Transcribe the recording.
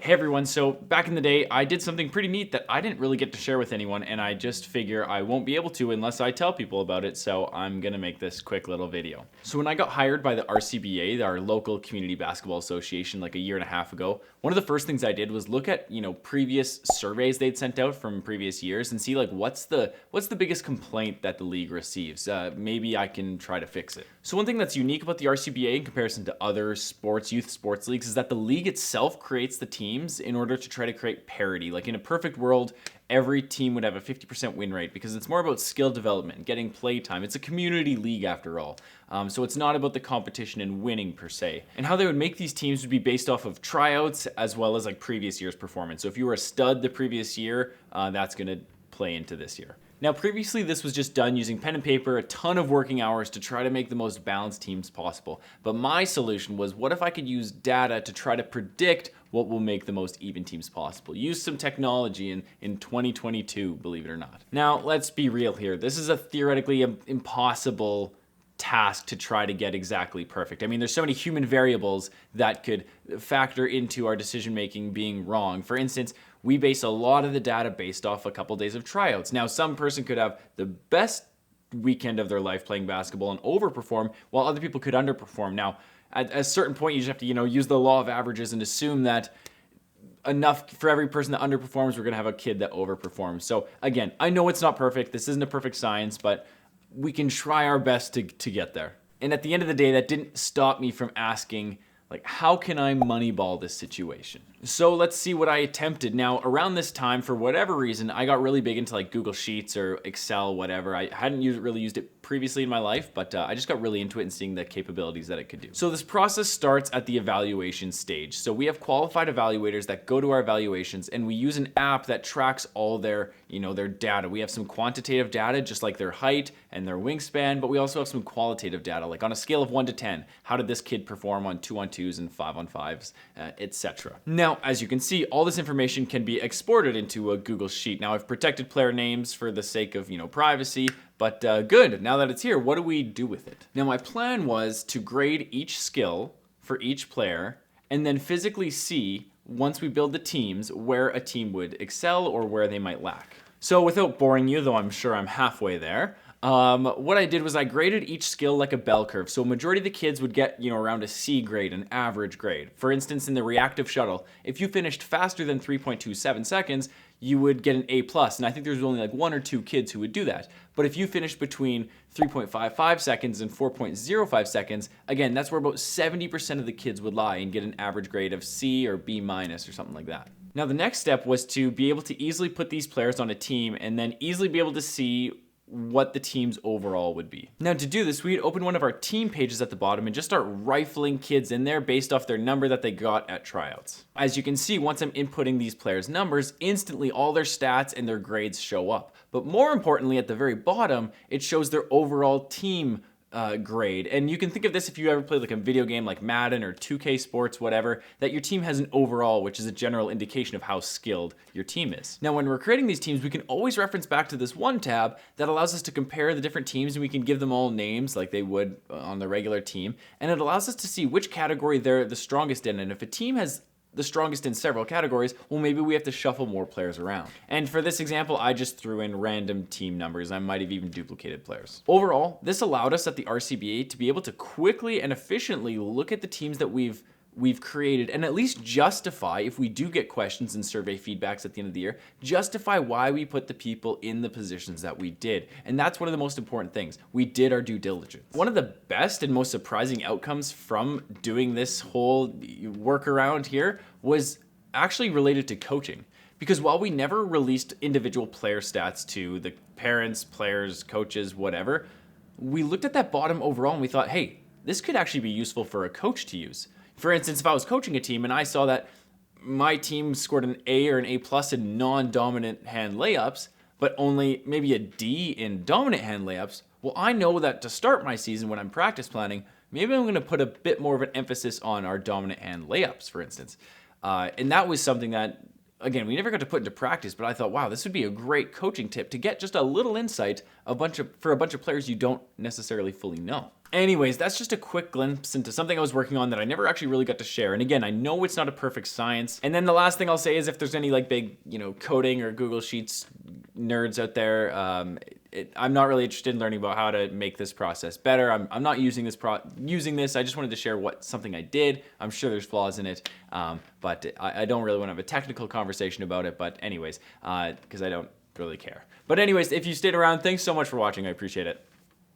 Hey everyone, so back in the day, I did something pretty neat that I didn't really get to share with anyone, and I just figure I won't be able to unless I tell people about it, so I'm gonna make this quick little video. So when I got hired by the RCBA, our local community basketball association, like a year and a half ago, one of the first things I did was look at, previous surveys they'd sent out from previous years and see like what's the biggest complaint that the league receives. Maybe I can try to fix it. So one thing that's unique about the RCBA in comparison to other youth sports leagues is that the league itself creates the teams in order to try to create parity. Like in a perfect world, every team would have a 50% win rate because it's more about skill development, getting play time. It's a community league after all. So it's not about the competition and winning per se. And how they would make these teams would be based off of tryouts as well as like previous year's performance. So if you were a stud the previous year, that's going to play into this year. Now, previously, this was just done using pen and paper, a ton of working hours to try to make the most balanced teams possible. But my solution was, what if I could use data to try to predict what will make the most even teams possible? Use some technology in 2022, believe it or not. Now, let's be real here. This is a theoretically impossible task to try to get exactly perfect. I mean, there's so many human variables that could factor into our decision making being wrong. For instance, we base a lot of the data based off a couple days of tryouts. Now, some person could have the best weekend of their life playing basketball and overperform, while other people could underperform. Now, at a certain point, you just have to, use the law of averages and assume that enough for every person that underperforms, we're going to have a kid that overperforms. So again, I know it's not perfect. This isn't a perfect science, but we can try our best to get there. And at the end of the day, that didn't stop me from asking, how can I Moneyball this situation? So let's see what I attempted. Now, around this time, for whatever reason, I got really big into Google Sheets or Excel, whatever. I hadn't really used it previously in my life, but I just got really into it and seeing the capabilities that it could do. So this process starts at the evaluation stage. So we have qualified evaluators that go to our evaluations, and we use an app that tracks all their data. We have some quantitative data, just like their height and their wingspan, but we also have some qualitative data, like on a scale of 1 to 10, how did this kid perform on 2-on-2s and 5-on-5s, etc. Now, as you can see, all this information can be exported into a Google Sheet. Now, I've protected player names for the sake of, privacy, but good. Now that it's here, what do we do with it? Now, my plan was to grade each skill for each player and then physically see, once we build the teams, where a team would excel or where they might lack. So without boring you, though I'm sure I'm halfway there, what I did was I graded each skill like a bell curve. So a majority of the kids would get, around a C grade, an average grade. For instance, in the reactive shuttle, if you finished faster than 3.27 seconds, you would get an A+. And I think there's only 1 or 2 kids who would do that. But if you finished between 3.55 seconds and 4.05 seconds, again, that's where about 70% of the kids would lie and get an average grade of C or B- or something like that. Now, the next step was to be able to easily put these players on a team and then easily be able to see what the team's overall would be. Now, to do this, we'd open one of our team pages at the bottom and just start rifling kids in there based off their number that they got at tryouts. As you can see, once I'm inputting these players' numbers, instantly all their stats and their grades show up. But more importantly, at the very bottom, it shows their overall team grade. And you can think of this if you ever played a video game like Madden or 2K Sports, whatever, that your team has an overall, which is a general indication of how skilled your team is. Now, when we're creating these teams, we can always reference back to this one tab that allows us to compare the different teams, and we can give them all names like they would on the regular team. And it allows us to see which category they're the strongest in. And if a team has the strongest in several categories, well, maybe we have to shuffle more players around. And for this example, I just threw in random team numbers. I might have even duplicated players. Overall, this allowed us at the RCBA to be able to quickly and efficiently look at the teams that we've created and at least justify, if we do get questions and survey feedbacks at the end of the year, justify why we put the people in the positions that we did. And that's one of the most important things. We did our due diligence. One of the best and most surprising outcomes from doing this whole workaround here was actually related to coaching. Because while we never released individual player stats to the parents, players, coaches, whatever, we looked at that bottom overall and we thought, hey, this could actually be useful for a coach to use. For instance, if I was coaching a team and I saw that my team scored an A or an A+ in non-dominant hand layups, but only maybe a D in dominant hand layups, well, I know that to start my season when I'm practice planning, maybe I'm going to put a bit more of an emphasis on our dominant hand layups, for instance. And that was something that, again, we never got to put into practice, but I thought, wow, this would be a great coaching tip to get just a little insight for a bunch of players you don't necessarily fully know. Anyways, that's just a quick glimpse into something I was working on that I never actually really got to share. And again, I know it's not a perfect science. And then the last thing I'll say is if there's any like big, coding or Google Sheets nerds out there, I'm not really interested in learning about how to make this process better. I'm not using this. I just wanted to share something I did. I'm sure there's flaws in it, but I don't really want to have a technical conversation about it. But anyways, because I don't really care. But anyways, if you stayed around, thanks so much for watching. I appreciate it.